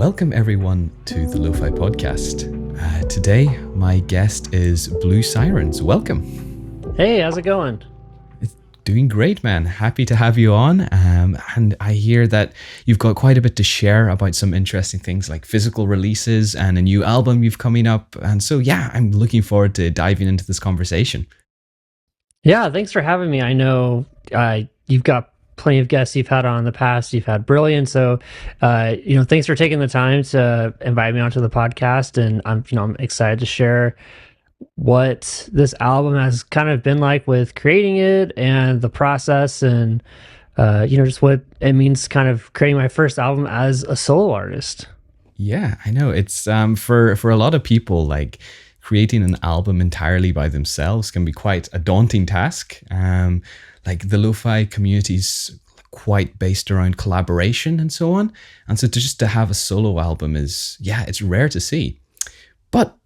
Welcome everyone to the Lofi Podcast. Today, my guest is Blue Sirens. Welcome. Hey, how's it going? It's doing great, man. Happy to have you on. And I hear that you've got quite a bit to share about some interesting things like physical releases and a new album you've coming up. And so, yeah, I'm looking forward to diving into this conversation. Yeah, thanks for having me. I know you've got plenty of guests you've had on in the past. You've had Brilliant. So, thanks for taking the time to invite me onto the podcast. And I'm excited to share what this album has kind of been like with creating it and the process and, just what it means kind of creating my first album as a solo artist. Yeah, I know. It's for a lot of people, like creating an album entirely by themselves can be quite a daunting task. Like the lo-fi community's quite based around collaboration and so on. And so to have a solo album it's rare to see. But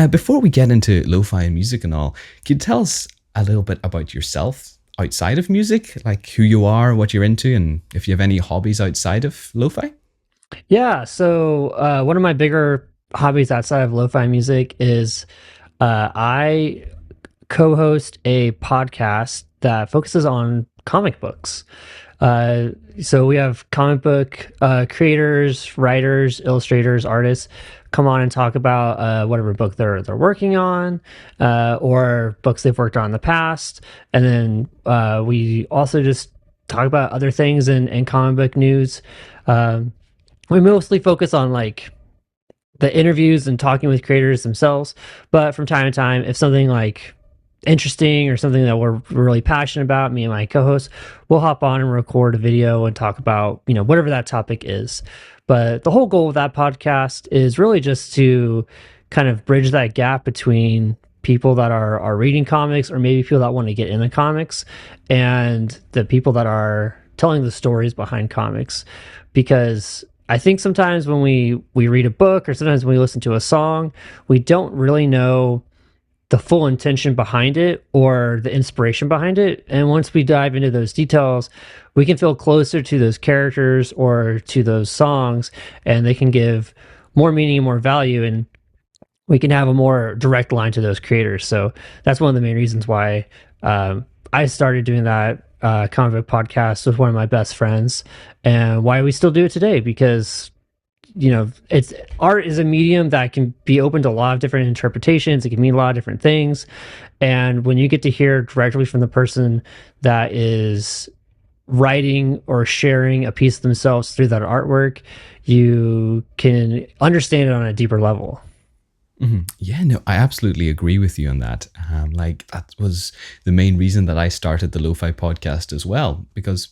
before we get into lo-fi and music and all, can you tell us a little bit about yourself outside of music? Like who you are, what you're into, and if you have any hobbies outside of lo-fi? Yeah, so one of my bigger hobbies outside of lo-fi music is I co-host a podcast that focuses on comic books. So we have comic book creators, writers, illustrators, artists come on and talk about whatever book they're working on, or books they've worked on in the past. And then we also just talk about other things in comic book news. We mostly focus on like the interviews and talking with creators themselves, but from time to time, if something like interesting or something that we're really passionate about, me and my co-host will hop on and record a video and talk about whatever that topic is. But the whole goal of that podcast is really just to kind of bridge that gap between people that are reading comics or maybe people that want to get into comics and the people that are telling the stories behind comics. Because I think sometimes when we read a book or sometimes when we listen to a song, we don't really know the full intention behind it or the inspiration behind it. And once we dive into those details, we can feel closer to those characters or to those songs, and they can give more meaning and more value, and we can have a more direct line to those creators. So that's one of the main reasons why I started doing that comic book podcast with one of my best friends, and why we still do it today, because it's art is a medium that can be open to a lot of different interpretations. It can mean a lot of different things. And when you get to hear directly from the person that is writing or sharing a piece of themselves through that artwork, you can understand it on a deeper level. Mm-hmm. Yeah, no, I absolutely agree with you on that. That was the main reason that I started the Lofi Podcast as well, because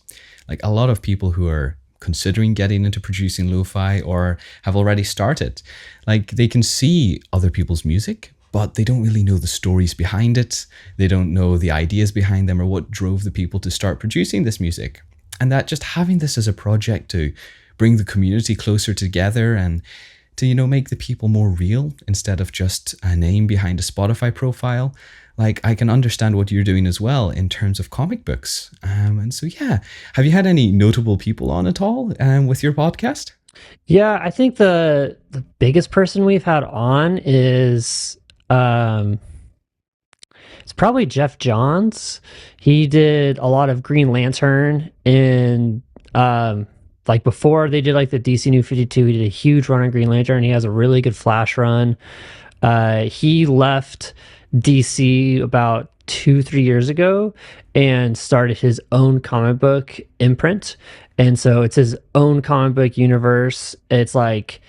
like a lot of people who are considering getting into producing lo-fi or have already started, like they can see other people's music, but they don't really know the stories behind it. They don't know the ideas behind them or what drove the people to start producing this music. And that just having this as a project to bring the community closer together and to, make the people more real instead of just a name behind a Spotify profile. Like I can understand what you're doing as well in terms of comic books. And so, yeah, have you had any notable people on at all with your podcast? Yeah, I think the biggest person we've had on is it's probably Jeff Johns. He did a lot of Green Lantern in like before they did like the DC New 52. He did a huge run on Green Lantern. He has a really good Flash run. He left DC about 2-3 years ago and started his own comic book imprint, and so it's his own comic book universe. It's like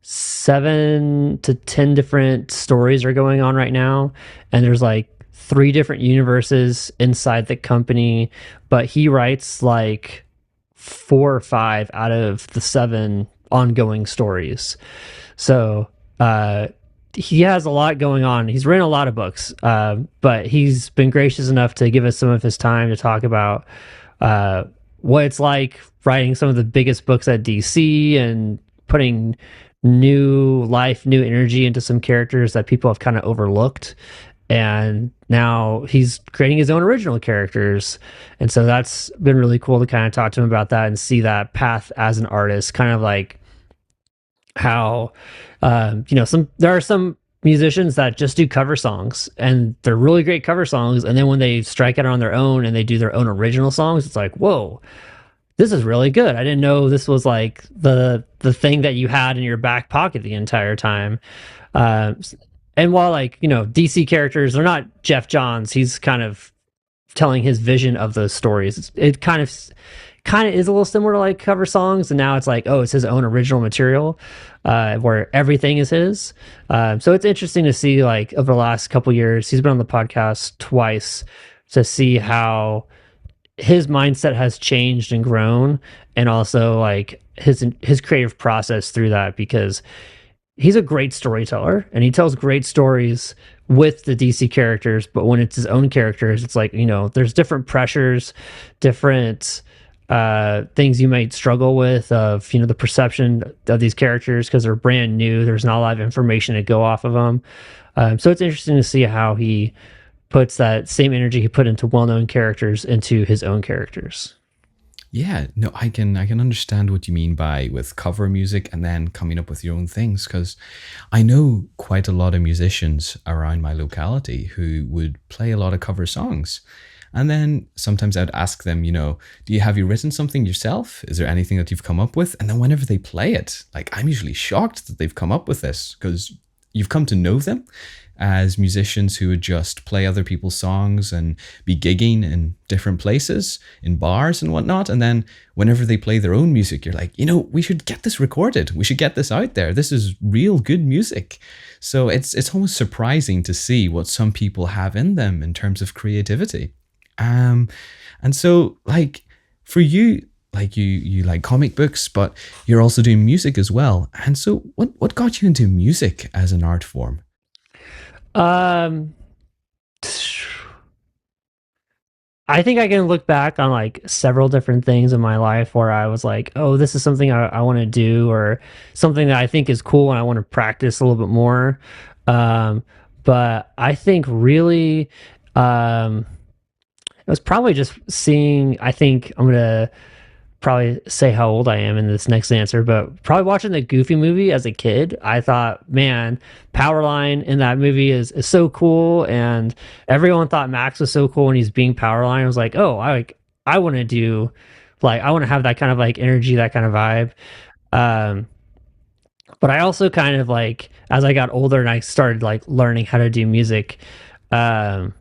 7 to 10 different stories are going on right now, and there's like 3 different universes inside the company, but he writes like 4 or 5 out of the 7 ongoing stories. So he has a lot going on. He's written a lot of books, but he's been gracious enough to give us some of his time to talk about what it's like writing some of the biggest books at DC and putting new life, new energy into some characters that people have kind of overlooked. And now he's creating his own original characters. And so that's been really cool to kind of talk to him about that and see that path as an artist, kind of like how some there are some musicians that just do cover songs and they're really great cover songs, and then when they strike out on their own and they do their own original songs, it's like, whoa, this is really good. I didn't know this was like the thing that you had in your back pocket the entire time. uh, and while like DC characters, they're not Jeff Johns, he's kind of telling his vision of those stories. It kind of is a little similar to like cover songs, and now it's like, oh, it's his own original material, where everything is his. So it's interesting to see, like, over the last couple years, he's been on the podcast twice, to see how his mindset has changed and grown, and also like his creative process through that, because he's a great storyteller and he tells great stories with the DC characters, but when it's his own characters, it's like, there's different pressures, different things you might struggle with, of the perception of these characters, because they're brand new, there's not a lot of information to go off of them. So it's interesting to see how he puts that same energy he put into well-known characters into his own characters. Yeah, no, I can understand what you mean by with cover music and then coming up with your own things, because I know quite a lot of musicians around my locality who would play a lot of cover songs. And then sometimes I'd ask them, have you written something yourself? Is there anything that you've come up with? And then whenever they play it, like, I'm usually shocked that they've come up with this, because you've come to know them as musicians who would just play other people's songs and be gigging in different places, in bars and whatnot. And then whenever they play their own music, you're like, we should get this recorded. We should get this out there. This is real good music. So it's almost surprising to see what some people have in them in terms of creativity. And so, like, for you, like, you like comic books, but you're also doing music as well. And so what got you into music as an art form? Um, I think I can look back on like several different things in my life where I was like, oh, this is something I want to do, or something that I think is cool and I want to practice a little bit more. But I think really, it was probably just seeing, I think I'm going to probably say how old I am in this next answer, but probably watching the Goofy movie as a kid. I thought, man, Powerline in that movie is so cool, and everyone thought Max was so cool when he's being Powerline. I was like, oh, I want to do, like, I want to have that kind of like energy, that kind of vibe. Um, but I also kind of like, as I got older and I started like learning how to do music, um,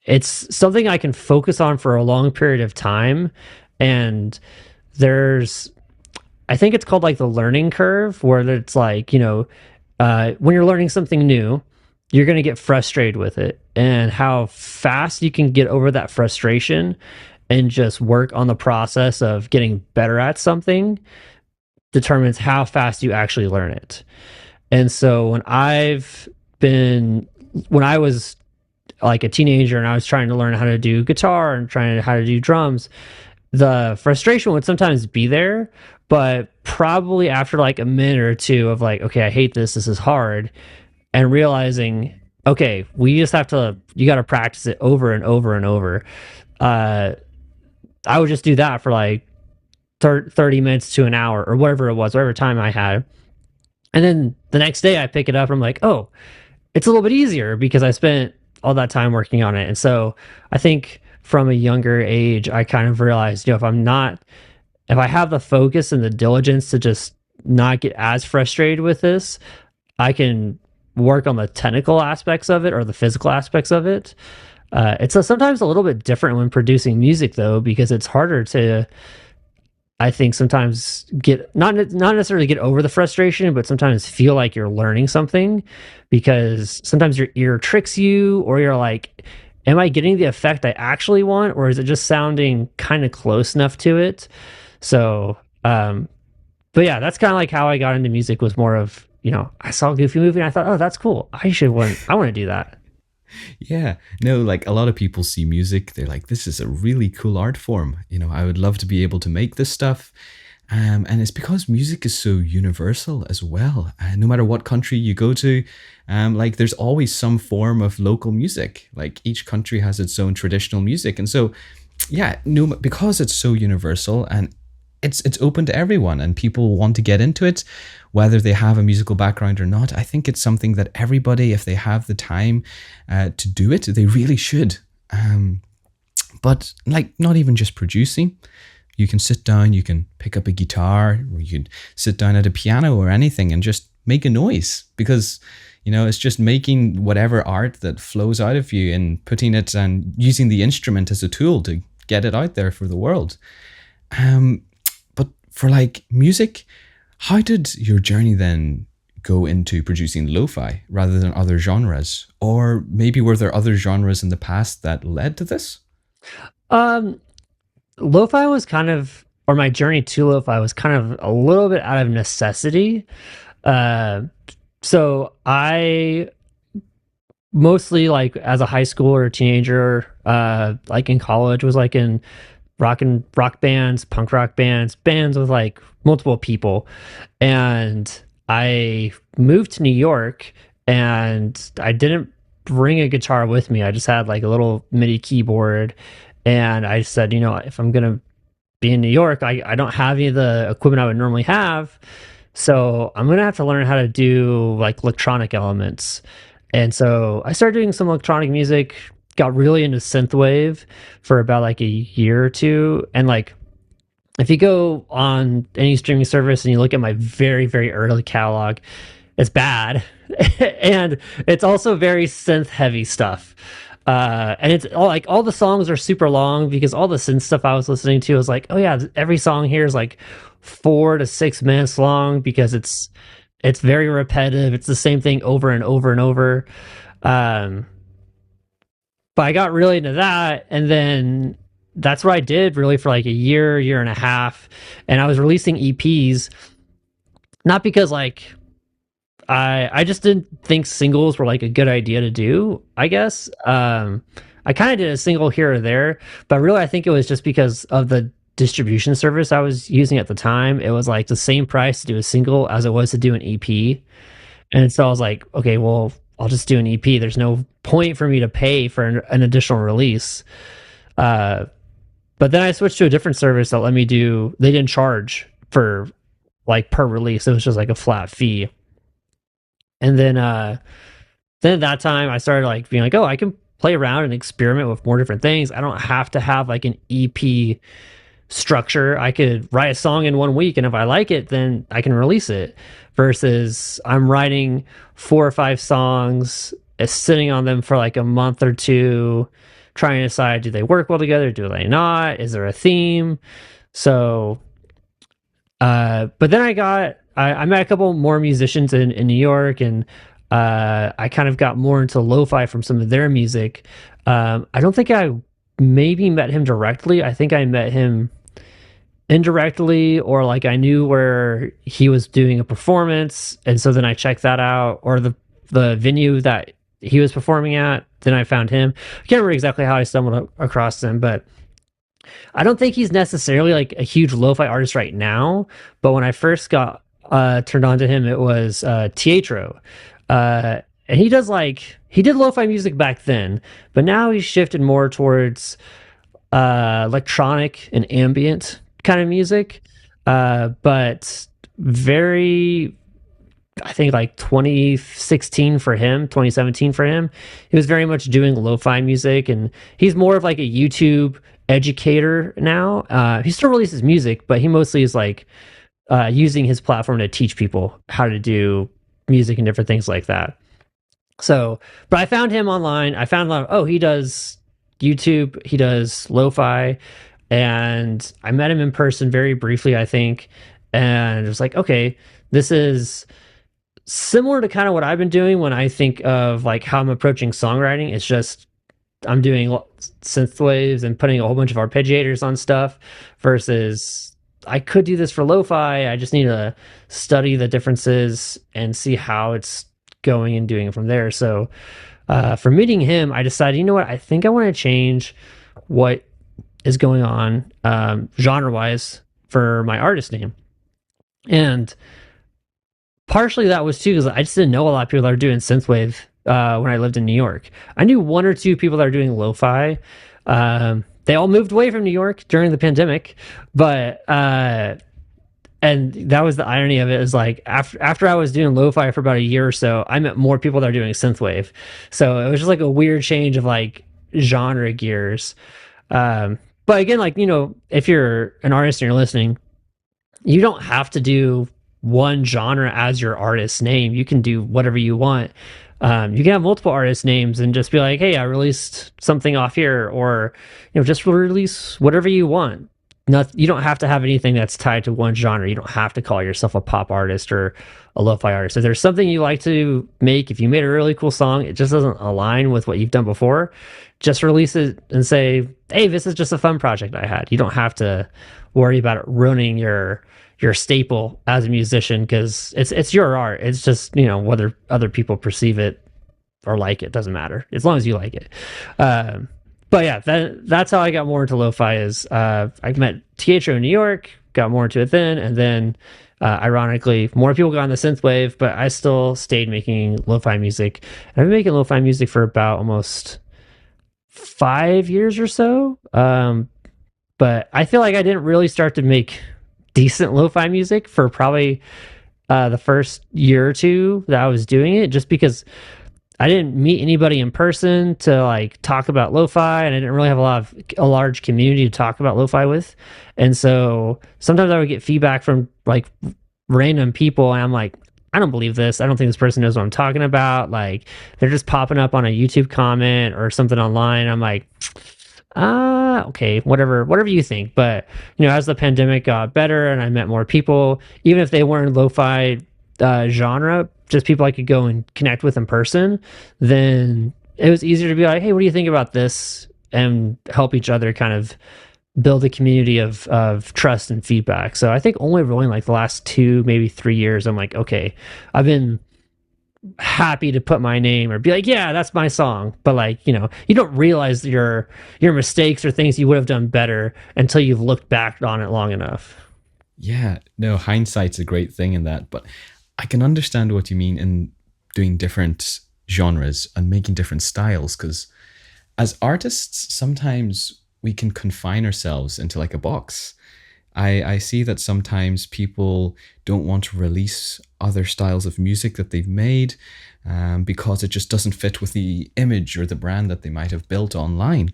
it's something I can focus on for a long period of time. And there's, I think it's called like the learning curve, where it's like, when you're learning something new, you're going to get frustrated with it. And how fast you can get over that frustration and just work on the process of getting better at something determines how fast you actually learn it. And so when I was like a teenager and I was trying to learn how to do guitar and how to do drums, the frustration would sometimes be there, but probably after like a minute or two of like, okay, I hate this is hard, and realizing, okay, you got to practice it over and over and over. I would just do that for like 30 minutes to an hour or whatever it was, whatever time I had. And then the next day I pick it up and I'm like, oh, it's a little bit easier because I spent all that time working on it. And so I think from a younger age, I kind of realized, if I have the focus and the diligence to just not get as frustrated with this, I can work on the technical aspects of it or the physical aspects of it. It's sometimes a little bit different when producing music, though, because it's harder to, I think, sometimes get not necessarily get over the frustration, but sometimes feel like you're learning something, because sometimes your ear tricks you, or you're like, am I getting the effect I actually want, or is it just sounding kind of close enough to it? So, but yeah, that's kind of like how I got into music, was more of, I saw a Goofy movie and I thought, oh, that's cool. I want to do that. Yeah, no, like, a lot of people see music, they're like, this is a really cool art form. I would love to be able to make this stuff. And it's because music is so universal as well. No matter what country you go to, like, there's always some form of local music. Like, each country has its own traditional music. And so, yeah, no, because it's so universal and it's open to everyone, and people want to get into it, whether they have a musical background or not. I think it's something that everybody, if they have the time to do it, they really should. But like, not even just producing. You can sit down, you can pick up a guitar, or you can sit down at a piano or anything and just make a noise, because it's just making whatever art that flows out of you and putting it and using the instrument as a tool to get it out there for the world. But for like music, how did your journey then go into producing lo-fi rather than other genres? Or maybe were there other genres in the past that led to this? Um, Lo-fi was kind of, or my journey to lo-fi was kind of a little bit out of necessity. Uh, so I mostly, like as a high schooler or teenager, like in college, was like in rock bands, punk rock bands, bands with like multiple people. And I moved to New York, and I didn't bring a guitar with me. I just had like a little MIDI keyboard. And I said, if I'm going to be in New York, I don't have any of the equipment I would normally have. So I'm going to have to learn how to do like electronic elements. And so I started doing some electronic music, got really into synthwave for about like a year or two. And like, if you go on any streaming service and you look at my very, very early catalog, it's bad. And it's also very synth heavy stuff. And it's all the songs are super long, because all the synth stuff I was listening to was like, oh yeah, every song here is like 4 to 6 minutes long, because it's very repetitive. It's the same thing over and over and over. But I got really into that, and then that's what I did really for like a year and a half. And I was releasing EPs, not because like I just didn't think singles were like a good idea to do, I guess. I kind of did a single here or there, but really I think it was just because of the distribution service I was using at the time. It was like the same price to do a single as it was to do an EP. And so I was like, okay, well, I'll just do an EP. There's no point for me to pay for an additional release. But then I switched to a different service that let me do, they didn't charge for like per release. It was just like a flat fee. And then at that time I started like being like, oh, I can play around and experiment with more different things. I don't have to have like an EP structure. I could write a song in 1 week, and if I like it, then I can release it, versus I'm writing 4 or 5 songs, sitting on them for like a month or two, trying to decide, do they work well together? Do they not? Is there a theme? So, but then I met a couple more musicians in New York, and I kind of got more into lo-fi from some of their music. I don't think I maybe met him directly. I think I met him indirectly, or like I knew where he was doing a performance, and so then I checked that out, or the venue that he was performing at. Then I found him. I can't remember exactly how I stumbled across him, but I don't think he's necessarily like a huge lo-fi artist right now. But when I first got turned on to him, it was Teatro. And he did lo-fi music back then, but now he's shifted more towards electronic and ambient kind of music. But very, I think like 2016 for him, 2017 for him, he was very much doing lo-fi music, and he's more of like a YouTube educator now. He still releases music, but he mostly is like using his platform to teach people how to do music and different things like that. So, but I found him online. I found out, oh, he does YouTube, he does lo-fi, and I met him in person very briefly, I think, and it was like, okay, this is similar to kind of what I've been doing when I think of like how I'm approaching songwriting. It's just I'm doing synth waves and putting a whole bunch of arpeggiators on stuff, versus I could do this for lo-fi. I just need to study the differences and see how it's going and doing it from there. So for meeting him, I decided, you know what, I think I want to change what is going on genre-wise for my artist name. And partially that was too because I just didn't know a lot of people that are doing synthwave when I lived in New York. I knew 1 or 2 people that are doing lo-fi. They they all moved away from New York during the pandemic, but and that was the irony of it, is like after I was doing lo-fi for about a year or so, I met more people that are doing synthwave. So it was just like a weird change of like genre gears. But again, like, if you're an artist and you're listening, you don't have to do one genre as your artist name. You can do whatever you want. You can have multiple artist names and just be like, hey, I released something off here, or just release whatever you want. You don't have to have anything that's tied to one genre. You don't have to call yourself a pop artist or a lo-fi artist. If there's something you like to make, if you made a really cool song, it just doesn't align with what you've done before, just release it and say, hey, this is just a fun project I had. You don't have to worry about it ruining your staple as a musician, because it's your art. It's just, whether other people perceive it or like it doesn't matter, as long as you like it. But yeah, that's how I got more into lo-fi. Is I met THO in New York, got more into it then, and then ironically, more people got on the synthwave, but I still stayed making lo-fi music. And I've been making lo-fi music for about almost 5 years or so. But I feel like I didn't really start to make decent lo-fi music for probably the first year or two that I was doing it, just because I didn't meet anybody in person to like talk about lo-fi, and I didn't really have a large community to talk about lo-fi with. And so sometimes I would get feedback from like random people, and I'm like, I don't believe this. I don't think this person knows what I'm talking about. Like, they're just popping up on a YouTube comment or something online. I'm like, okay, whatever you think. But as the pandemic got better and I met more people, even if they weren't lo-fi genre, just people I could go and connect with in person, then it was easier to be like, hey, what do you think about this? And help each other kind of build a community of trust and feedback. So I think only really like the last 2, maybe 3 years, I'm like, okay, I've been happy to put my name or be like, yeah, that's my song. But like, you don't realize your mistakes or things you would have done better until you've looked back on it long enough. Yeah, no, hindsight's a great thing in that, but I can understand what you mean in doing different genres and making different styles, because as artists, sometimes we can confine ourselves into like a box. I see that sometimes people don't want to release other styles of music that they've made because it just doesn't fit with the image or the brand that they might have built online.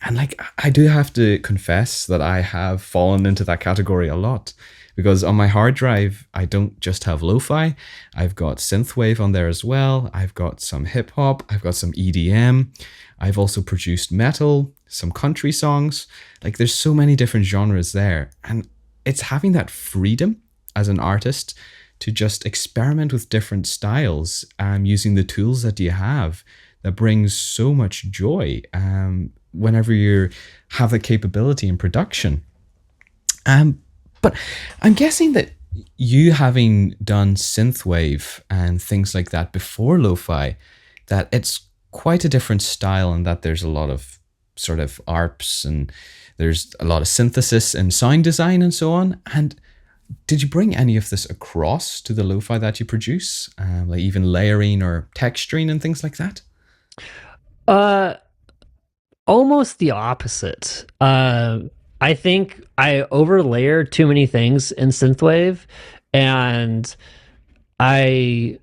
And like, I do have to confess that I have fallen into that category a lot, because on my hard drive, I don't just have lo-fi. I've got synthwave on there as well. I've got some hip hop. I've got some EDM. I've also produced metal, some country songs. Like, there's so many different genres there. And it's having that freedom as an artist to just experiment with different styles, using the tools that you have, that brings so much joy whenever you have the capability in production. But I'm guessing that you, having done synthwave and things like that before lo-fi, that it's quite a different style, and that there's a lot of sort of ARPs and there's a lot of synthesis and sound design and so on. And did you bring any of this across to the lo-fi that you produce, like even layering or texturing and things like that? Almost the opposite. I think I overlayered too many things in synthwave, and I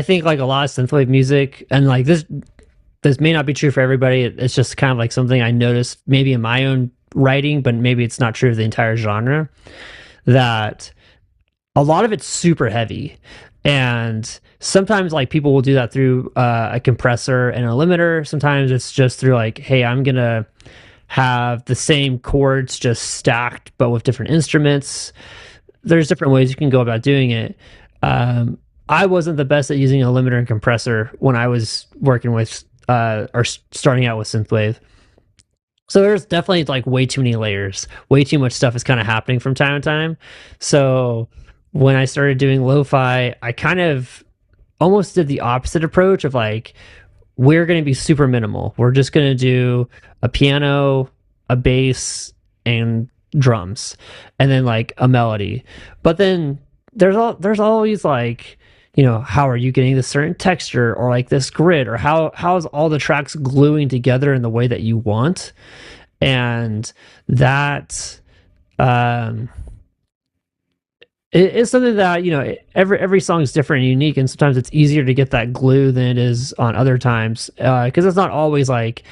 think like a lot of synthwave music, and like this may not be true for everybody. It's just kind of like something I noticed maybe in my own writing, but maybe it's not true of the entire genre, that a lot of it's super heavy. And sometimes like people will do that through a compressor and a limiter. Sometimes it's just through like, hey, I'm going to have the same chords just stacked, but with different instruments. There's different ways you can go about doing it. I wasn't the best at using a limiter and compressor when I was working with or starting out with synthwave. So there's definitely like way too many layers, way too much stuff is kind of happening from time to time. So when I started doing lo-fi, I kind of almost did the opposite approach of like, we're going to be super minimal. We're just going to do a piano, a bass, and drums, and then like a melody. But then there's always like, how are you getting this certain texture or like this grid, or how is all the tracks gluing together in the way that you want. And that um it's something that every song is different and unique, and sometimes it's easier to get that glue than it is on other times, because it's not always like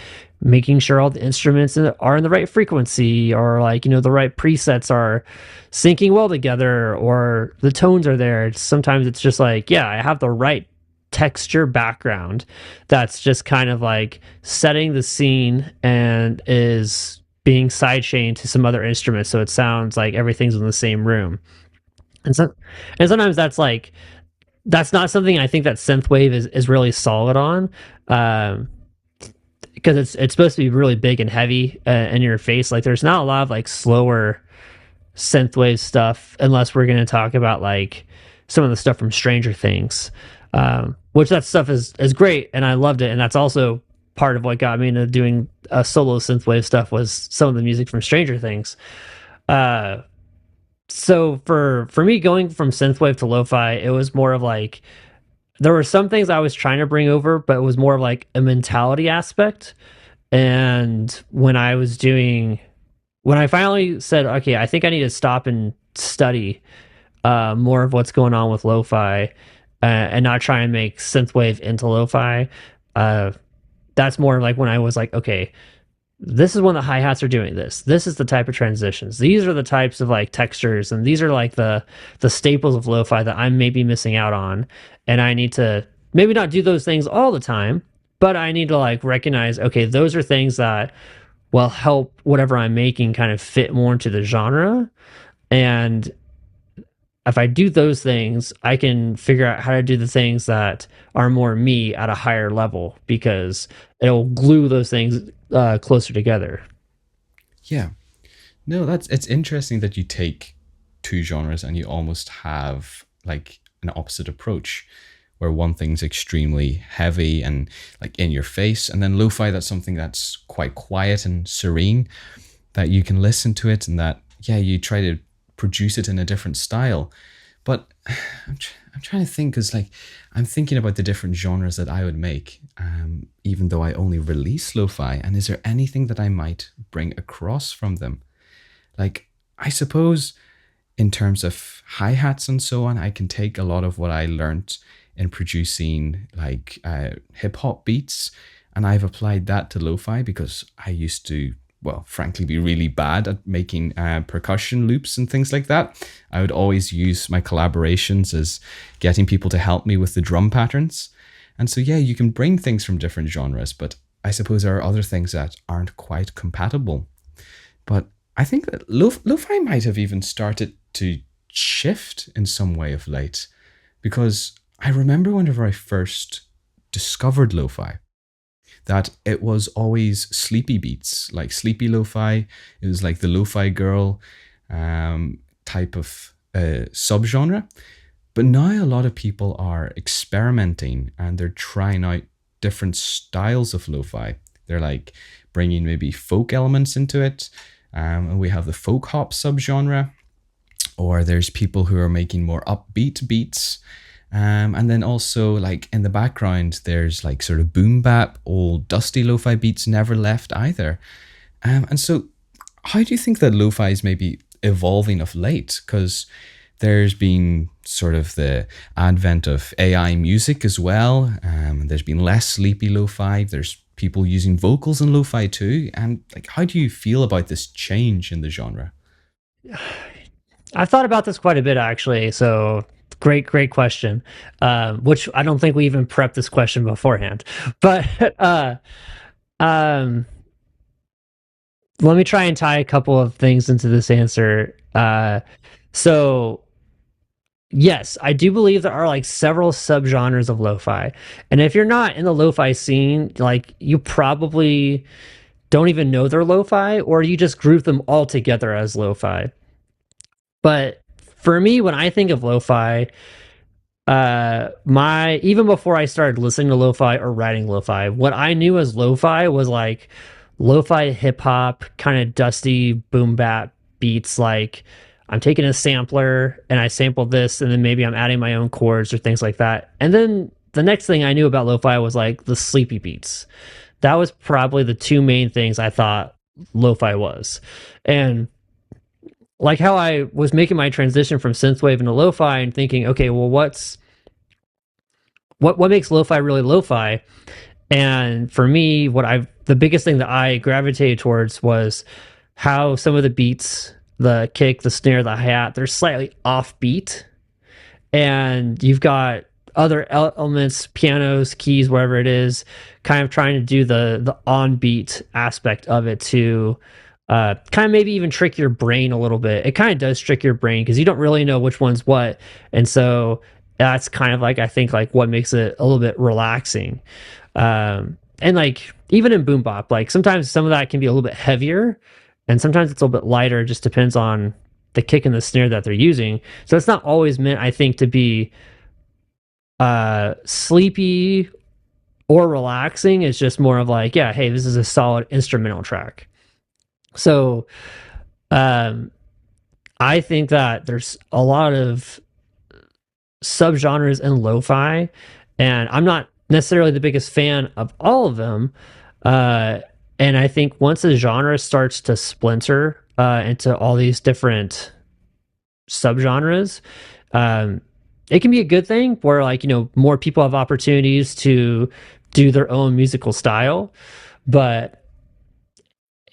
making sure all the instruments are in the right frequency, or like the right presets are syncing well together, or the tones are there. Sometimes it's just like, yeah, I have the right texture background that's just kind of like setting the scene and is being sidechained to some other instruments, so it sounds like everything's in the same room. And sometimes that's not something I think that synthwave is really solid on, because it's supposed to be really big and heavy in your face. Like there's not a lot of like slower synthwave stuff, unless we're going to talk about like some of the stuff from Stranger Things, which that stuff is great and I loved it, and that's also part of what got me into doing solo synthwave stuff, was some of the music from Stranger Things. So for me, going from synthwave to lo-fi, it was more of like, there were some things I was trying to bring over, but it was more of like a mentality aspect. And when I finally said, okay, I think I need to stop and study more of what's going on with lo-fi, and not try and make synthwave into lo-fi, that's more like when I was like, okay, this is when the hi-hats are doing this. This is the type of transitions. These are the types of like textures, and these are like the staples of lo-fi that I'm maybe missing out on. And I need to maybe not do those things all the time, but I need to like recognize, okay, those are things that will help whatever I'm making kind of fit more into the genre. And if I do those things, I can figure out how to do the things that are more me at a higher level, because it'll glue those things closer together. Yeah. No, it's interesting that you take two genres and you almost have like an opposite approach, where one thing's extremely heavy and like in your face, and then lo-fi, that's something that's quite quiet and serene, that you can listen to it, and that, yeah, you try to produce it in a different style. But I'm trying to think, because like I'm thinking about the different genres that I would make, even though I only release lo-fi, and is there anything that I might bring across from them? Like, I suppose in terms of hi-hats and so on, I can take a lot of what I learned in producing like hip-hop beats, and I've applied that to lo-fi, because I used to, well, frankly, be really bad at making percussion loops and things like that. I would always use my collaborations as getting people to help me with the drum patterns. And so, yeah, you can bring things from different genres, but I suppose there are other things that aren't quite compatible. But I think that lo-fi might have even started to shift in some way of late, because I remember whenever I first discovered lo-fi, that it was always sleepy beats, like sleepy lo-fi. It was like the lo-fi girl type of subgenre. But now a lot of people are experimenting, and they're trying out different styles of lo-fi. They're like bringing maybe folk elements into it. And we have the folk hop subgenre, or there's people who are making more upbeat beats. And then also, like in the background, there's like sort of boom bap, old dusty lo-fi beats never left either. And so, how do you think that lo-fi is maybe evolving of late? Because there's been sort of the advent of AI music as well. There's been less sleepy lo-fi. There's people using vocals in lo-fi too. And like, how do you feel about this change in the genre? I've thought about this quite a bit, actually. So great question. Which I don't think we even prepped this question beforehand. But um, let me try and tie a couple of things into this answer. So yes, I do believe there are like several subgenres of lo-fi. And if you're not in the lo-fi scene, like you probably don't even know they're lo-fi, or you just group them all together as lo-fi. But for me, when I think of lo-fi, my even before I started listening to lo-fi or writing lo-fi, what I knew as lo-fi was like lo-fi hip hop, kind of dusty boom bap beats. Like I'm taking a sampler and I sample this, and then maybe I'm adding my own chords or things like that. And then the next thing I knew about lo-fi was like the sleepy beats. That was probably the two main things I thought lo-fi was. And like how I was making my transition from synthwave into lo-fi and thinking, okay, well, what makes lo-fi really lo-fi? And for me, the biggest thing that I gravitated towards was how some of the beats, the kick, the snare, the hi-hat, they're slightly offbeat, and you've got other elements, pianos, keys, whatever it is, kind of trying to do the on beat aspect of it to kind of maybe even trick your brain a little bit. It kind of does trick your brain because you don't really know which one's what, and so that's kind of like, I think, like what makes it a little bit relaxing. And like even in boom bop, like sometimes some of that can be a little bit heavier, and sometimes it's a little bit lighter. It just depends on the kick and the snare that they're using. So it's not always meant, I think, to be sleepy or relaxing. It's just more of like, yeah, hey, this is a solid instrumental track. So I think that there's a lot of subgenres in lo-fi, and I'm not necessarily the biggest fan of all of them. And I think once a genre starts to splinter into all these different subgenres, it can be a good thing where, like, you know, more people have opportunities to do their own musical style. But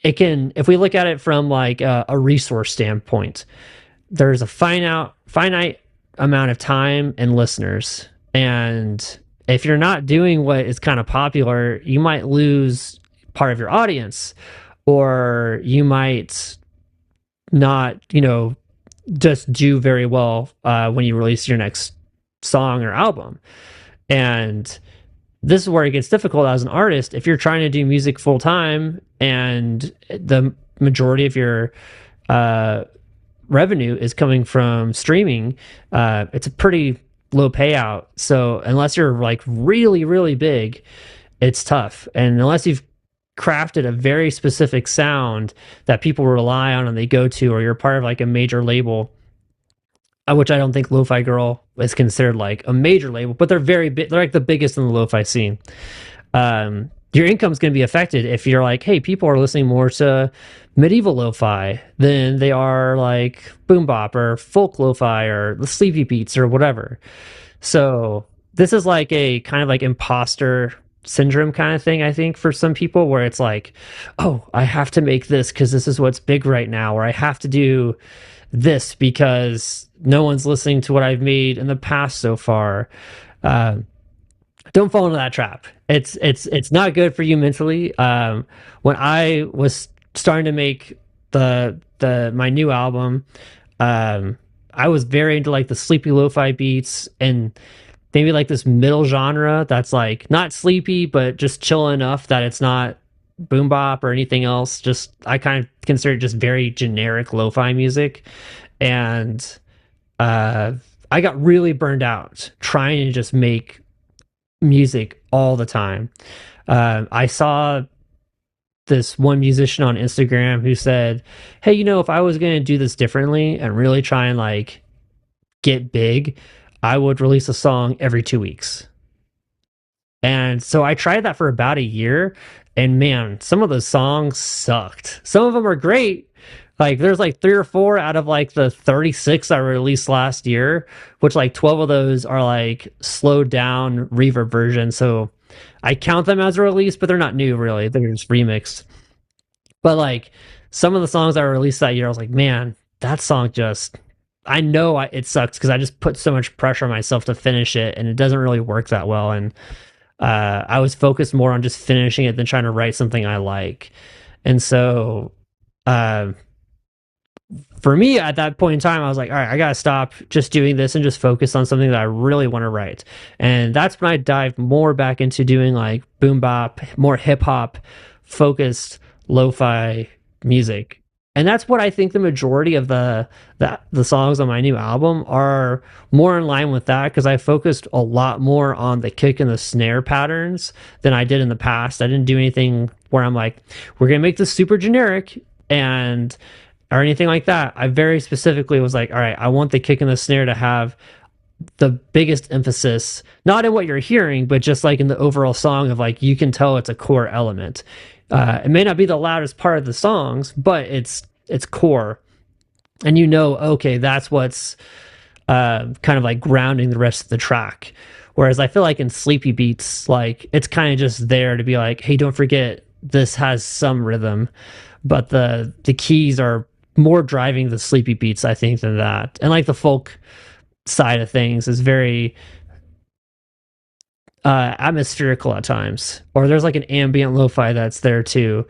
it can, if we look at it from like a resource standpoint, there's a finite amount of time and listeners. And if you're not doing what is kind of popular, you might lose part of your audience, or you might not, you know, just do very well when you release your next song or album. And this is where it gets difficult as an artist. If you're trying to do music full time and the majority of your revenue is coming from streaming, it's a pretty low payout. So unless you're like really, really big, it's tough. And unless you've crafted a very specific sound that people rely on and they go to, or you're part of like a major label, which I don't think Lo-Fi Girl is considered like a major label, but they're very big. They're like the biggest in the lo-fi scene. Your income's going to be affected if you're like, hey, people are listening more to medieval lo-fi than they are like boom bop or folk lo-fi or the sleepy beats or whatever. So this is like a kind of like imposter syndrome kind of thing, I think, for some people, where it's like, oh, I have to make this because this is what's big right now, or I have to do this because no one's listening to what I've made in the past so far. Don't fall into that trap. It's not good for you mentally. When I was starting to make my new album, I was very into like the sleepy lo-fi beats and maybe like this middle genre that's like not sleepy but just chill enough that it's not boom bop or anything else. Just, I kind of consider it just very generic lo-fi music. And I got really burned out trying to just make music all the time. I saw this one musician on Instagram who said, hey, you know, if I was going to do this differently and really try and like get big, I would release a song every 2 weeks. And so I tried that for about a year, and man, some of those songs sucked. Some of them are great. Like there's like 3 or 4 out of like the 36 I released last year, which like 12 of those are like slowed down reverb versions. So I count them as a release, but they're not new really. They're just remixed. But like some of the songs I released that year, I was like, man, that song just, I know it sucks because I just put so much pressure on myself to finish it, and it doesn't really work that well. And I was focused more on just finishing it than trying to write something I like. And so for me at that point in time, I was like, all right, I got to stop just doing this and just focus on something that I really want to write. And that's when I dived more back into doing like boom bop, more hip hop focused lo-fi music. And that's what I think the majority of the songs on my new album are more in line with that, because I focused a lot more on the kick and the snare patterns than I did in the past. I didn't do anything where I'm like, we're going to make this super generic and or anything like that. I very specifically was like, all right, I want the kick and the snare to have the biggest emphasis, not in what you're hearing, but just like in the overall song of like, you can tell it's a core element. It may not be the loudest part of the songs, but it's core. And okay, that's what's kind of like grounding the rest of the track. Whereas I feel like in sleepy beats, like it's kind of just there to be like, hey, don't forget this has some rhythm, but the keys are more driving the sleepy beats, I think, than that. And like the folk side of things is very atmospherical at times, or there's like an ambient lo-fi that's there too.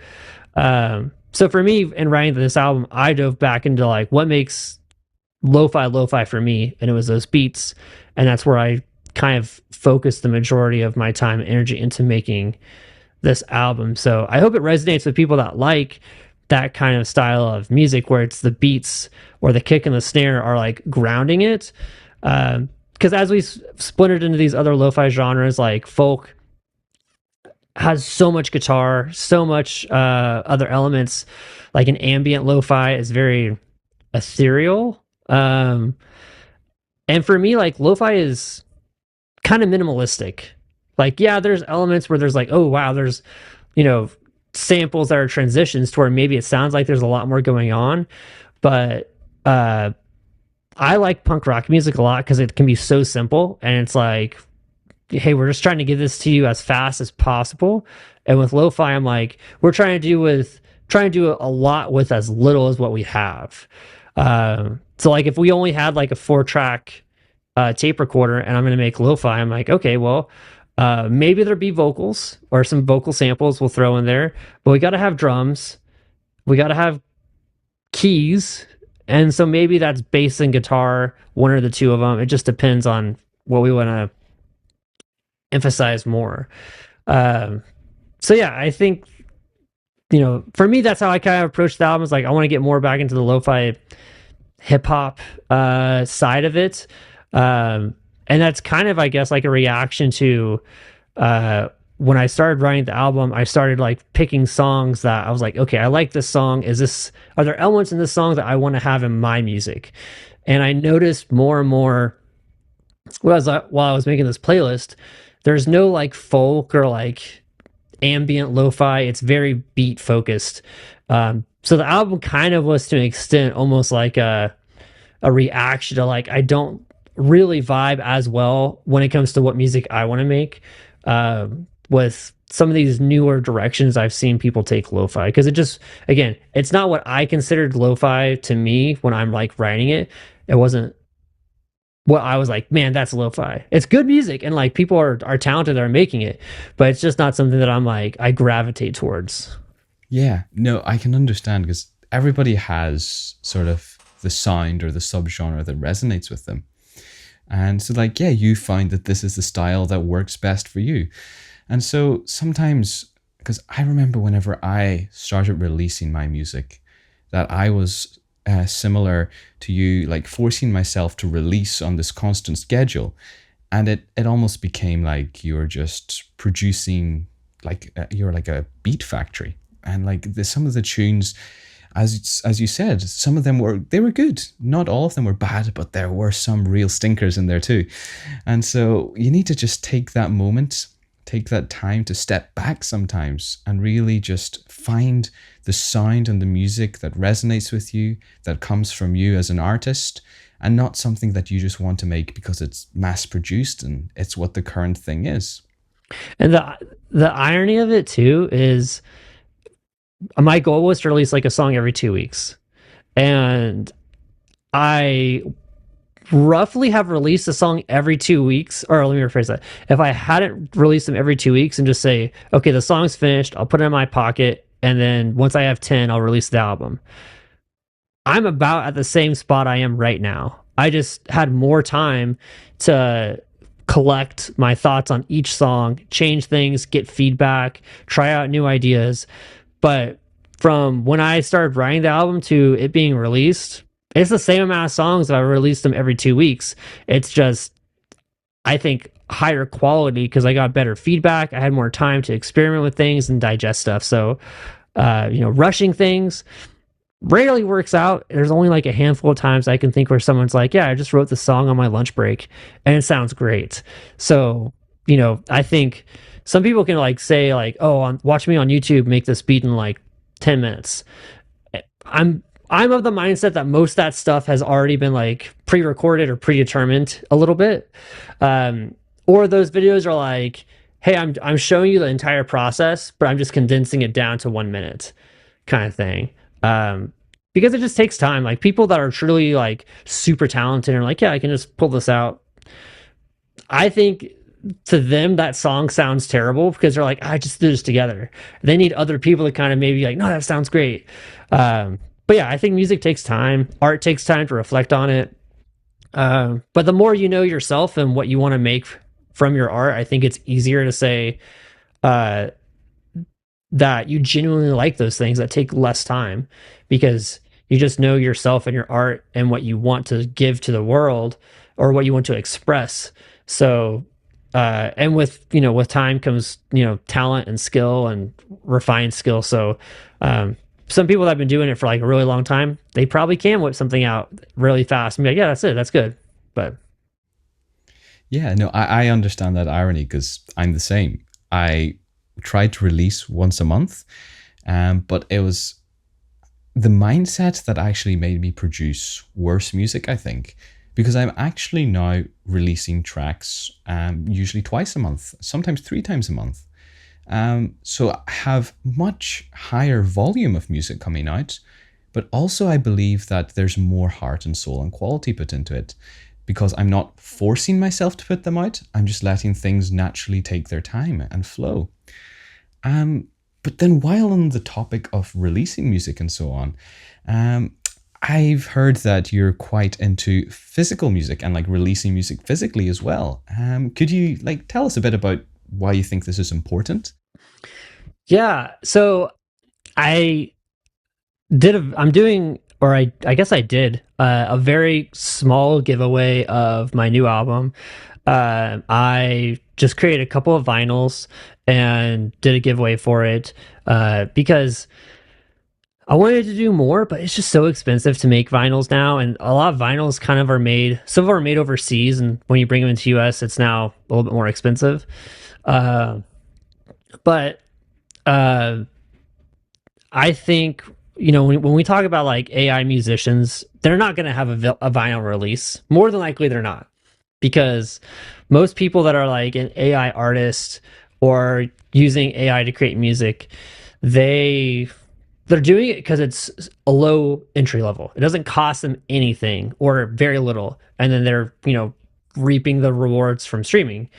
So for me, in writing this album, I dove back into like what makes lo-fi for me, and it was those beats, and that's where I kind of focused the majority of my time and energy into making this album. So I hope it resonates with people that like that kind of style of music where it's the beats or the kick and the snare are like grounding it. Because as we splintered into these other lo-fi genres, like folk has so much guitar, so much other elements. Like an ambient lo-fi is very ethereal. And for me, like lo-fi is kind of minimalistic. Like, yeah, there's elements where there's like, oh wow, there's samples that are transitions to where maybe it sounds like there's a lot more going on. But I like punk rock music a lot because it can be so simple, and it's like, hey, we're just trying to get this to you as fast as possible. And with lo-fi, I'm like, we're trying to do a lot with as little as what we have. So like if we only had like a 4-track tape recorder and I'm going to make lo-fi, I'm like, okay, well, maybe there'll be vocals or some vocal samples we'll throw in there, but we got to have drums, we got to have keys, and so maybe that's bass and guitar, one or the two of them. It just depends on what we want to emphasize more. So yeah, I think for me, that's how I kind of approach the album. Is like, I want to get more back into the lo-fi hip hop side of it. And that's kind of, I guess, like a reaction to when I started writing the album. I started like picking songs that I was like, okay, I like this song. Are there elements in this song that I want to have in my music? And I noticed more and more while I was making this playlist, there's no like folk or like ambient lo-fi. It's very beat focused. So the album kind of was to an extent almost like a reaction to like, I don't really vibe as well when it comes to what music I want to make with some of these newer directions I've seen people take lo-fi, because it's not what I considered lo-fi to me when I'm like writing it. It wasn't what I was like, man, that's lo-fi. It's good music and like people are talented that are making it, but it's just not something that I'm like, I gravitate towards. Yeah, no, I can understand, because everybody has sort of the sound or the subgenre that resonates with them. And so like, yeah, you find that this is the style that works best for you. And so sometimes, because I remember whenever I started releasing my music, that I was similar to you, like forcing myself to release on this constant schedule. And it almost became like you're just producing, like you're like a beat factory. And like some of the tunes, as you said, some of them were good. Not all of them were bad, but there were some real stinkers in there too. And so you need to just take that moment, take that time to step back sometimes and really just find the sound and the music that resonates with you, that comes from you as an artist, and not something that you just want to make because it's mass produced and it's what the current thing is. And the irony of it too is, my goal was to release like a song every 2 weeks. And I roughly have released a song every 2 weeks. Or let me rephrase that. If I hadn't released them every 2 weeks and just say, okay, the song's finished, I'll put it in my pocket, and then once I have 10, I'll release the album. I'm about at the same spot I am right now. I just had more time to collect my thoughts on each song, change things, get feedback, try out new ideas. But from when I started writing the album to it being released, it's the same amount of songs if I released them every 2 weeks. It's just, I think, higher quality because I got better feedback. I had more time to experiment with things and digest stuff. So, rushing things, rarely works out. There's only like a handful of times I can think where someone's like, yeah, I just wrote the song on my lunch break and it sounds great. So, I think some people can like say like, oh, watch me on YouTube make this beat in like 10 minutes. I'm of the mindset that most of that stuff has already been like pre-recorded or predetermined a little bit. Or those videos are like, hey, I'm showing you the entire process, but I'm just condensing it down to 1 minute kind of thing. Because it just takes time. Like people that are truly like super talented are like, yeah, I can just pull this out. I think to them that song sounds terrible because they're like, I just did this together. They need other people to kind of maybe like, no, that sounds great. But yeah, I think music takes time. Art takes time to reflect on it. But the more you know yourself and what you want to make from your art, I think it's easier to say uh, that you genuinely like those things that take less time because you just know yourself and your art and what you want to give to the world or what you want to express. So, and with time comes, talent and skill and refined skill. So, some people that have been doing it for like a really long time, they probably can whip something out really fast and be like, yeah, that's it. That's good. But Yeah, no, I understand that irony because I'm the same. I tried to release once a month, but it was the mindset that actually made me produce worse music, I think, because I'm actually now releasing tracks usually twice a month, sometimes 3 times a month. So I have much higher volume of music coming out, but also I believe that there's more heart and soul and quality put into it because I'm not forcing myself to put them out. I'm just letting things naturally take their time and flow. But then while on the topic of releasing music and so on, I've heard that you're quite into physical music and like releasing music physically as well. Could you like tell us a bit about why you think this is important? yeah, so I I'm doing, or I guess I did a very small giveaway of my new album. I just created a couple of vinyls and did a giveaway for it because I wanted to do more, but it's just so expensive to make vinyls now. And a lot of vinyls kind of are made, some of them are made overseas. And when you bring them into US, it's now a little bit more expensive. But uh, I think, when we talk about like AI musicians, they're not going to have a vinyl release. More than likely, they're not. Because most people that are like an AI artist or using AI to create music, they're doing it because it's a low entry level. It doesn't cost them anything or very little, and then they're reaping the rewards from streaming.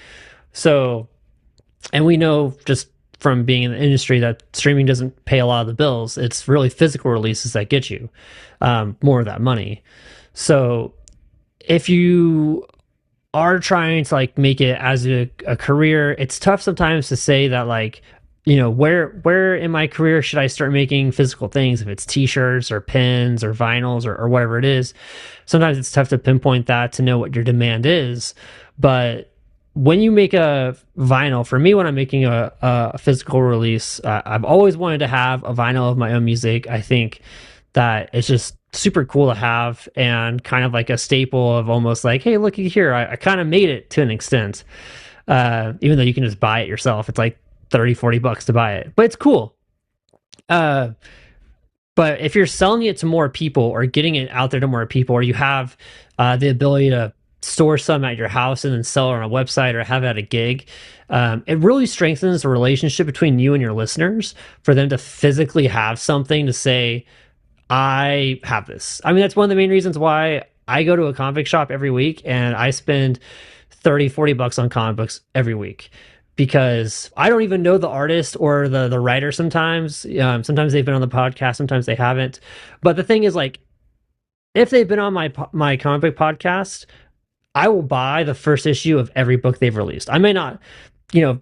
So, and we know just from being in the industry that streaming doesn't pay a lot of the bills. It's really physical releases that get you more of that money. So, if you are trying to like make it as a career, it's tough sometimes to say that like, where in my career should I start making physical things? If it's t-shirts or pins or vinyls or whatever it is, sometimes it's tough to pinpoint that to know what your demand is. But when you make a vinyl, for me, when I'm making a physical release, I've always wanted to have a vinyl of my own music. I think that it's just super cool to have and kind of like a staple of almost like, hey, looky here, I kind of made it to an extent. Even though you can just buy it yourself. It's like 30-40 bucks to buy it, but it's cool. But if you're selling it to more people or getting it out there to more people, or you have the ability to store some at your house and then sell it on a website or have it at a gig, it really strengthens the relationship between you and your listeners for them to physically have something to say, I have this. I mean, that's one of the main reasons why I go to a comic shop every week and I spend 30-40 bucks on comic books every week because I don't even know the artist or the writer sometimes. Sometimes they've been on the podcast, sometimes they haven't. But the thing is, like, if they've been on my comic book podcast, I will buy the first issue of every book they've released. I may not,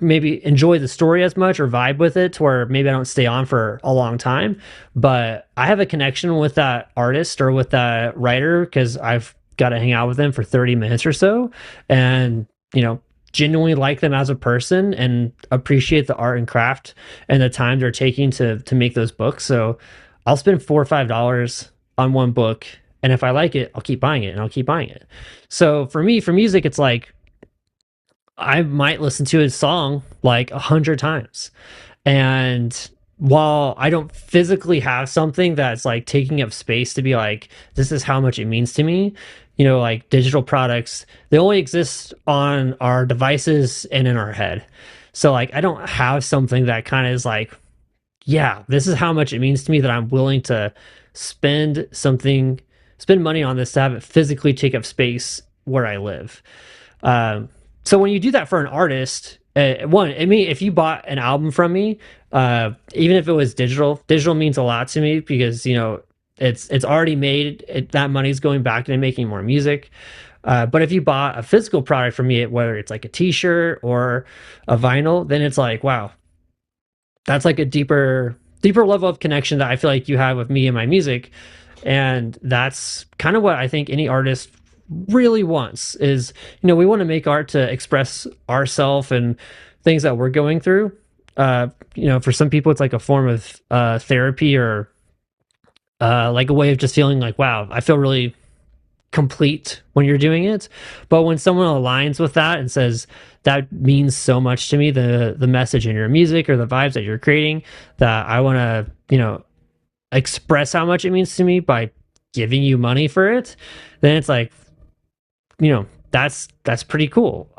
maybe enjoy the story as much or vibe with it to where maybe I don't stay on for a long time, but I have a connection with that artist or with that writer because I've got to hang out with them for 30 minutes or so and, genuinely like them as a person and appreciate the art and craft and the time they're taking to make those books. So I'll spend $4 or $5 on one book, and if I like it, I'll keep buying it and I'll keep buying it. So for me, for music, it's like I might listen to a song like 100 times. And while I don't physically have something that's like taking up space to be like, this is how much it means to me, like digital products, they only exist on our devices and in our head. So like, I don't have something that kind of is like, yeah, this is how much it means to me that I'm willing to spend money on this to have it physically take up space where I live. So when you do that for an artist, one, I mean, if you bought an album from me, even if it was digital means a lot to me because it's already made. That money's going back into making more music. But if you bought a physical product from me, whether it's like a T-shirt or a vinyl, then it's like, wow, that's like a deeper level of connection that I feel like you have with me and my music. And that's kind of what I think any artist really wants is, we want to make art to express ourselves and things that we're going through. For some people, it's like a form of therapy or like a way of just feeling like, wow, I feel really complete when you're doing it. But when someone aligns with that and says that means so much to me, the message in your music or the vibes that you're creating, that I want to express how much it means to me by giving you money for it, then it's like, that's pretty cool.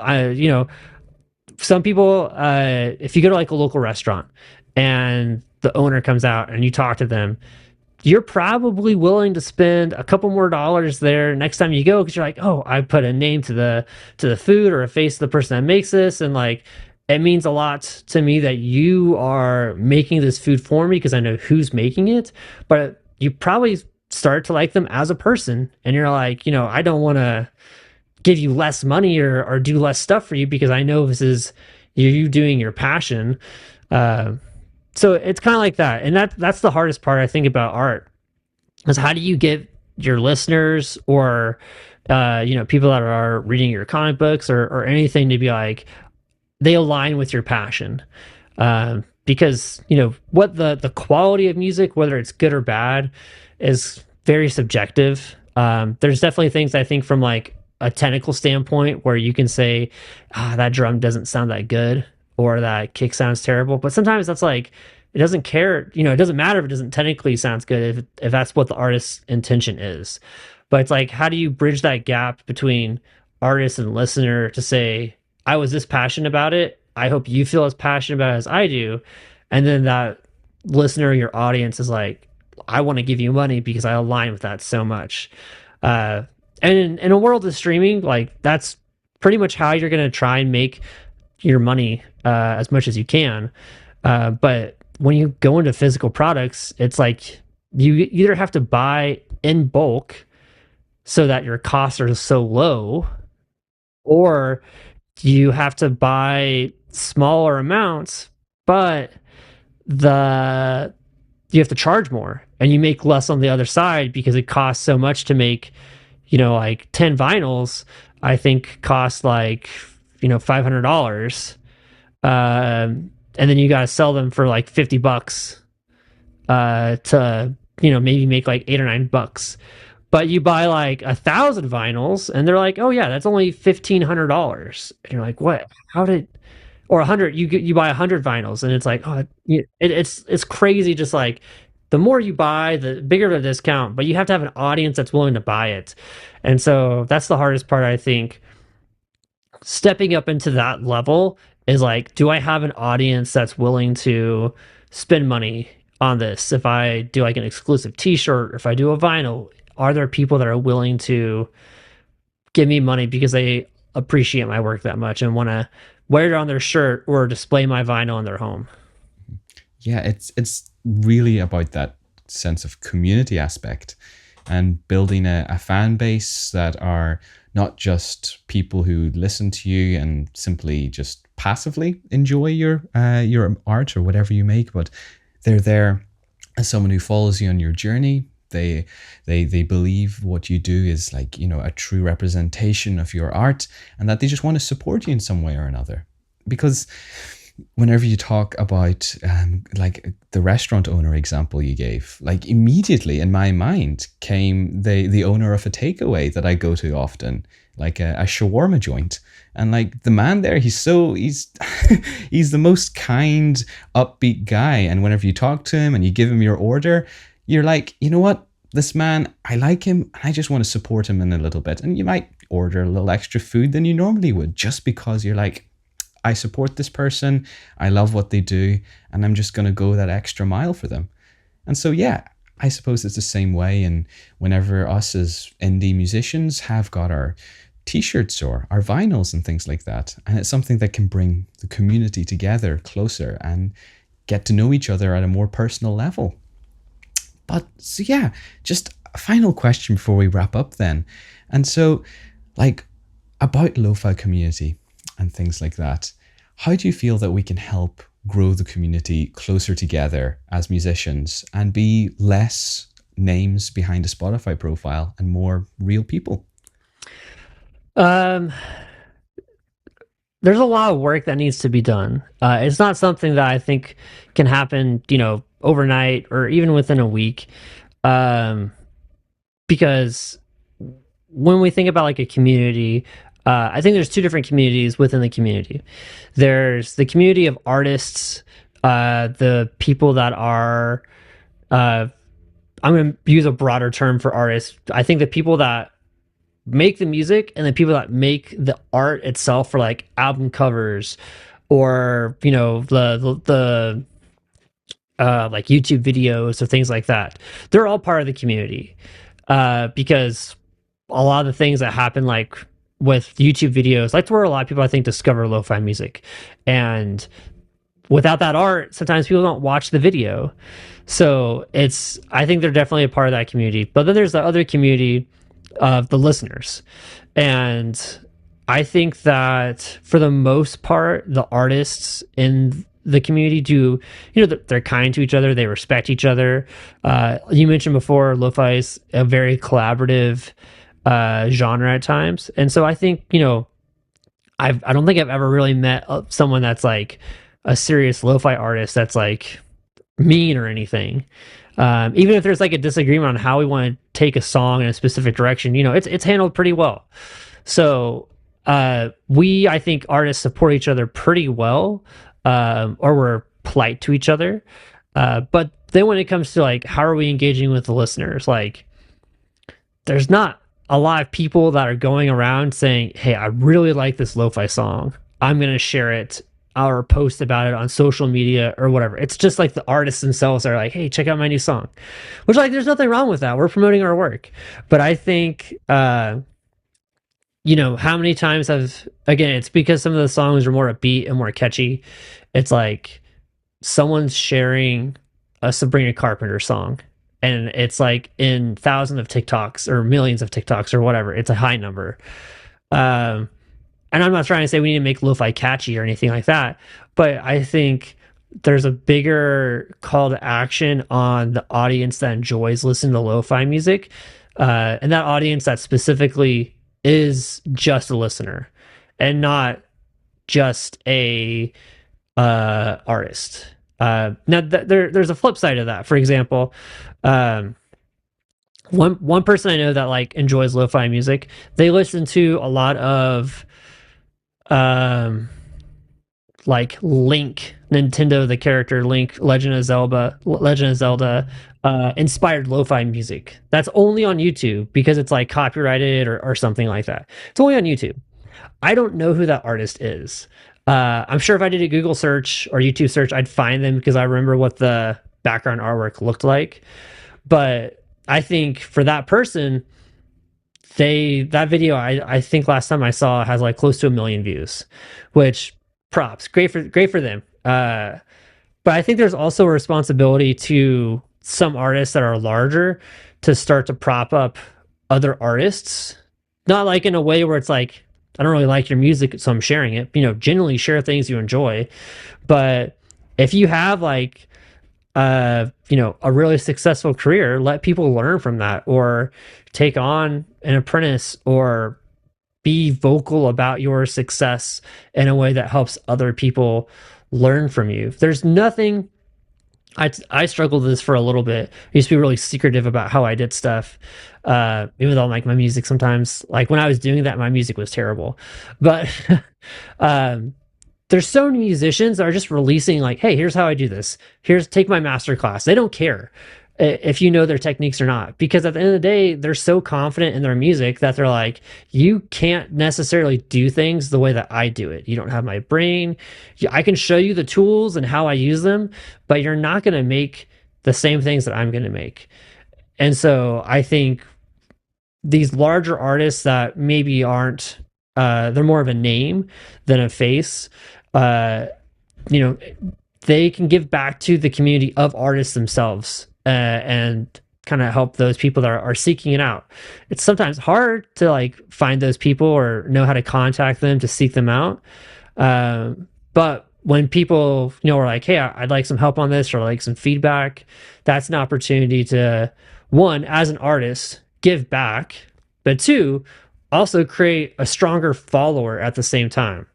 Some people, if you go to like a local restaurant and the owner comes out and you talk to them, you're probably willing to spend a couple more dollars there next time you go because you're like, oh, I put a name to the food or a face to the person that makes this, and like it means a lot to me that you are making this food for me because I know who's making it. But you probably start to like them as a person, and you're like, I don't want to give you less money or do less stuff for you because I know this is you doing your passion. So it's kind of like that. And that's the hardest part I think about art is how do you get your listeners or, people that are reading your comic books or anything to be like, they align with your passion. Because, what the quality of music, whether it's good or bad, is very subjective. There's definitely things I think from like a technical standpoint where you can say, that drum doesn't sound that good or that kick sounds terrible. But sometimes that's like, it doesn't care, it doesn't matter if it doesn't technically sounds good if that's what the artist's intention is. But it's like, how do you bridge that gap between artist and listener to say, I was this passionate about it, I hope you feel as passionate about it as I do. And then that listener, your audience is like, I want to give you money because I align with that so much. And in a world of streaming, like that's pretty much how you're going to try and make your money as much as you can. But when you go into physical products, it's like you either have to buy in bulk so that your costs are so low, or you have to buy smaller amounts, but you have to charge more and you make less on the other side because it costs so much to make, like 10 vinyls, I think cost like, $500. And then you got to sell them for like $50 to, maybe make like $8 or $9. But you buy like 1,000 vinyls and they're like, oh yeah, that's only $1,500. And you're like, what? Or 100, you buy 100 vinyls and it's like, oh, it's crazy. Just like the more you buy, the bigger the discount, but you have to have an audience that's willing to buy it. And so that's the hardest part, I think. Stepping up into that level is like, do I have an audience that's willing to spend money on this? If I do like an exclusive t-shirt, or if I do a vinyl, are there people that are willing to give me money because they appreciate my work that much and want to wear it on their shirt or display my vinyl in their home? Yeah, it's really about that sense of community aspect and building a fan base that are not just people who listen to you and simply just passively enjoy your art or whatever you make, but they're there as someone who follows you on your journey. They believe what you do is like, a true representation of your art, and that they just want to support you in some way or another. Because whenever you talk about like the restaurant owner example you gave, like immediately in my mind came the owner of a takeaway that I go to often, like a shawarma joint. And like the man there, he's he's the most kind, upbeat guy. And whenever you talk to him and you give him your order, you're like, you know what? This man, I like him. I just want to support him in a little bit. And you might order a little extra food than you normally would, just because you're like, I support this person, I love what they do, and I'm just going to go that extra mile for them. And so, yeah, I suppose it's the same way. And whenever us as indie musicians have got our t-shirts or our vinyls and things like that, and it's something that can bring the community together closer and get to know each other at a more personal level. But so, yeah, just a final question before we wrap up then. And so, like, about lo-fi community and things like that, how do you feel that we can help grow the community closer together as musicians and be less names behind a Spotify profile and more real people? There's a lot of work that needs to be done. It's not something that I think can happen, overnight or even within a week. Because when we think about like a community, I think there's two different communities within the community. There's the community of artists, the people that are, I'm going to use a broader term for artists. I think the people that make the music and the people that make the art itself for like album covers or, the like YouTube videos or things like that. They're all part of the community, because a lot of the things that happen, like with YouTube videos, that's where a lot of people I think discover lo-fi music. And without that art, sometimes people don't watch the video. So I think they're definitely a part of that community. But then there's the other community of the listeners. And I think that for the most part, the artists in the community do, they're kind to each other. They respect each other. You mentioned before, lo-fi is a very collaborative genre at times. And so I think, I don't think I've ever really met someone that's like a serious lo-fi artist that's like mean or anything. Even if there's like a disagreement on how we want to take a song in a specific direction, it's handled pretty well. So I think artists support each other pretty well, or we're polite to each other. But then when it comes to like, how are we engaging with the listeners? Like, there's not a lot of people that are going around saying, hey, I really like this lo-fi song, I'm going to share it or post about it on social media or whatever. It's just like the artists themselves are like, hey, check out my new song, which like, there's nothing wrong with that. We're promoting our work. But I think, how many times again, it's because some of the songs are more upbeat and more catchy. It's like someone's sharing a Sabrina Carpenter song, and it's like in thousands of TikToks or millions of TikToks or whatever. It's a high number. And I'm not trying to say we need to make lo-fi catchy or anything like that, but I think there's a bigger call to action on the audience that enjoys listening to lo-fi music, and that audience that specifically is just a listener and not just a artist. Now there's a flip side of that. For example, one person I know that like enjoys lo-fi music, they listen to a lot of like Link, Nintendo, the character Link, Legend of Zelda inspired lo-fi music. That's only on YouTube because it's like copyrighted or something like that. It's only on YouTube. I don't know who that artist is. I'm sure if I did a Google search or YouTube search, I'd find them because I remember what the background artwork looked like. But I think for that person, that video, I think last time I saw has like close to 1 million views, which props, great for them. But I think there's also a responsibility to some artists that are larger to start to prop up other artists, not like in a way where it's like, I don't really like your music, so I'm sharing it. Generally share things you enjoy. But if you have like, a really successful career, let people learn from that, or take on an apprentice, or be vocal about your success in a way that helps other people learn from you. There's nothing. I struggled with this for a little bit. I used to be really secretive about how I did stuff. Even though like my music sometimes, like when I was doing that, my music was terrible. But um, there's so many musicians that are just releasing like, hey, here's how I do this. Here's take my master class. They don't care if you know their techniques or not, because at the end of the day, they're so confident in their music that they're like, you can't necessarily do things the way that I do it. You don't have my brain. I can show you the tools and how I use them, but you're not going to make the same things that I'm going to make. And so I think these larger artists that maybe aren't, they're more of a name than a face, uh, you know, they can give back to the community of artists themselves, and kind of help those people that are seeking it out. It's sometimes hard to like find those people or know how to contact them to seek them out. But when people, are like, hey, I'd like some help on this or like some feedback, that's an opportunity to, one, as an artist, give back, but two, also create a stronger follower at the same time.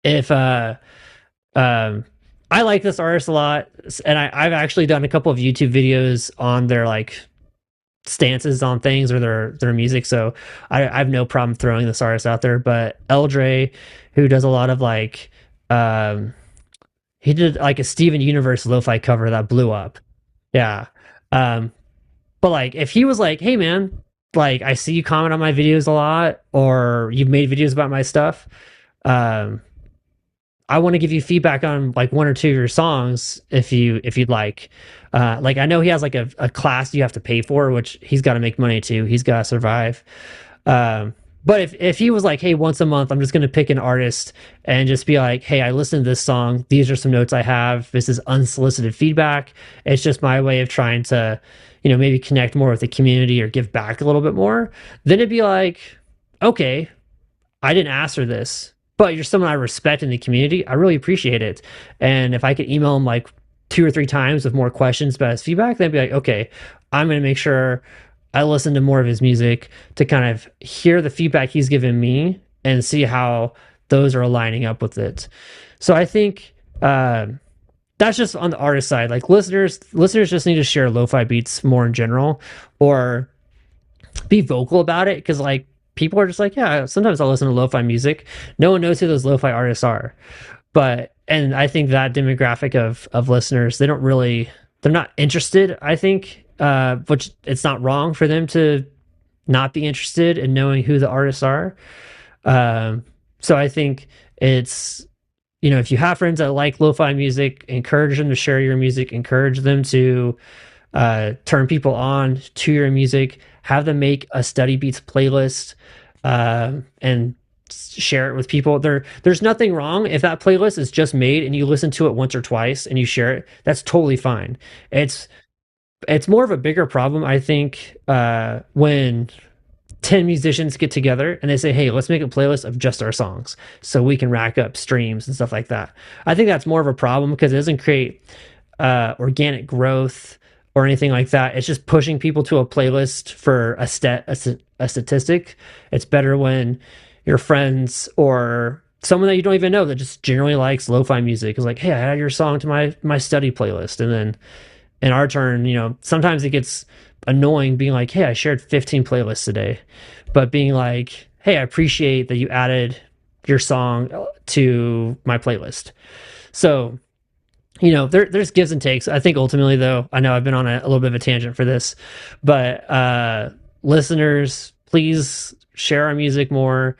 If um I like this artist a lot, and I've actually done a couple of YouTube videos on their like stances on things or their music, so I have no problem throwing this artist out there. But Eldre, who does a lot of like, um he did like a Steven Universe lo-fi cover that blew up. Yeah. um but like if he was like, hey man, like I see you comment on my videos a lot, or you've made videos about my stuff, um I want to give you feedback on like one or two of your songs if you'd like. Like I know he has like a class you have to pay for, which he's got to make money too. He's got to survive. But if he was like, hey, once a month, I'm just going to pick an artist and just be like, hey, I listened to this song. These are some notes I have. This is unsolicited feedback. It's just my way of trying to, maybe connect more with the community or give back a little bit more. Then it'd be like, okay, I didn't ask for this, but you're someone I respect in the community. I really appreciate it. And if I could email him like 2 or 3 times with more questions about his feedback, then I'd be like, okay, I'm going to make sure I listen to more of his music to kind of hear the feedback he's given me and see how those are aligning up with it. So I think that's just on the artist side. Like listeners just need to share lo-fi beats more in general, or be vocal about it, because like people are just like, yeah, sometimes I'll listen to lo-fi music. No one knows who those lo-fi artists are. And I think that demographic of listeners, they're not interested, I think, which it's not wrong for them to not be interested in knowing who the artists are. So I think it's, if you have friends that like lo-fi music, encourage them to share your music, encourage them to turn people on to your music, have them make a study beats playlist, and share it with people. There's nothing wrong if that playlist is just made and you listen to it once or twice and you share it. That's totally fine. It's more of a bigger problem, I think, when 10 musicians get together and they say, hey, let's make a playlist of just our songs so we can rack up streams and stuff like that. I think that's more of a problem because it doesn't create organic growth or anything like that. It's just pushing people to a playlist for a statistic. It's better when your friends or someone that you don't even know that just generally likes lo-fi music is like, hey, I added your song to my study playlist. And then in our turn, sometimes it gets annoying being like, hey, I shared 15 playlists today, but being like, hey, I appreciate that you added your song to my playlist. So there's gives and takes. I think ultimately, though, I know I've been on a little bit of a tangent for this, but listeners, please share our music more.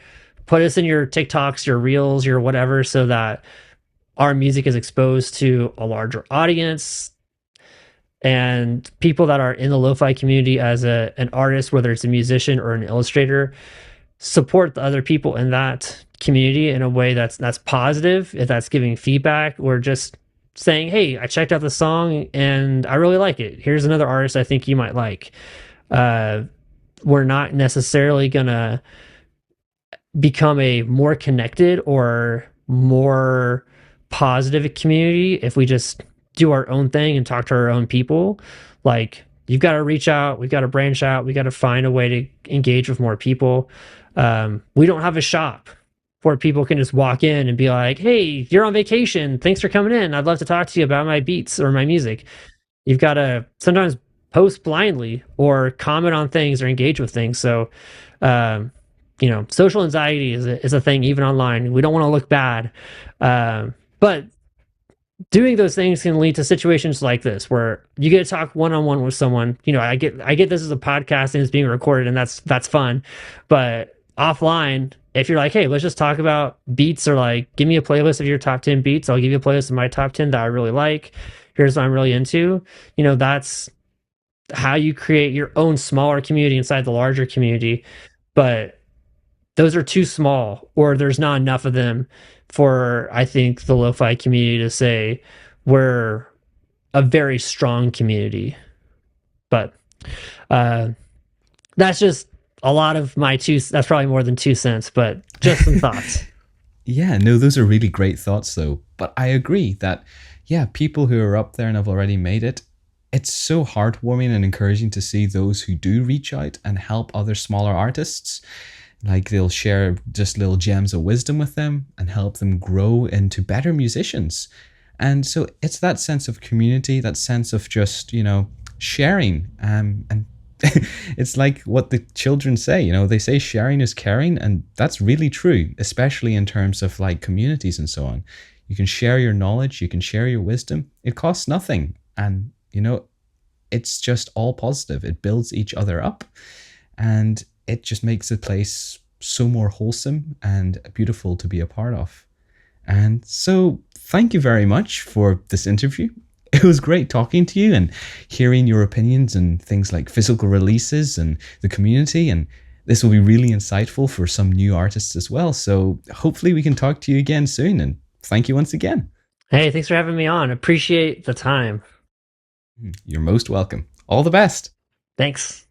Put us in your TikToks, your Reels, your whatever, so that our music is exposed to a larger audience. And people that are in the lo-fi community as an artist, whether it's a musician or an illustrator, support the other people in that community in a way that's positive. If that's giving feedback or just saying, hey, I checked out the song and I really like it. Here's another artist I think you might like. We're not necessarily going to become a more connected or more positive community if we just do our own thing and talk to our own people. Like, you've got to reach out, we've got to branch out, we got to find a way to engage with more people. We don't have a shop. where people can just walk in and be like, "Hey, you're on vacation. Thanks for coming in. I'd love to talk to you about my beats or my music." You've got to sometimes post blindly or comment on things or engage with things. So, um, social anxiety is a thing even online. We don't want to look bad, but doing those things can lead to situations like this where you get to talk one-on-one with someone. I get this as a podcast and it's being recorded, and that's fun. But offline, if you're like, hey, let's just talk about beats, or like, give me a playlist of your top 10 beats, I'll give you a playlist of my top 10 that I really like. Here's what I'm really into. That's how you create your own smaller community inside the larger community. But those are too small, or there's not enough of them for, I think, the lo-fi community to say we're a very strong community. But uh, that's just a lot of my that's probably more than 2 cents, but just some thoughts. Yeah, no, those are really great thoughts, though. But I agree that, yeah, people who are up there and have already made it, it's so heartwarming and encouraging to see those who do reach out and help other smaller artists. Like, they'll share just little gems of wisdom with them and help them grow into better musicians. And so it's that sense of community, that sense of just, sharing. And it's like what the children say, they say sharing is caring. And that's really true, especially in terms of like communities and so on. You can share your knowledge, you can share your wisdom. It costs nothing. And, it's just all positive. It builds each other up. And it just makes the place so more wholesome and beautiful to be a part of. And so thank you very much for this interview. It was great talking to you and hearing your opinions and things like physical releases and the community. And this will be really insightful for some new artists as well. So hopefully we can talk to you again soon. And thank you once again. Hey, thanks for having me on. Appreciate the time. You're most welcome. All the best. Thanks.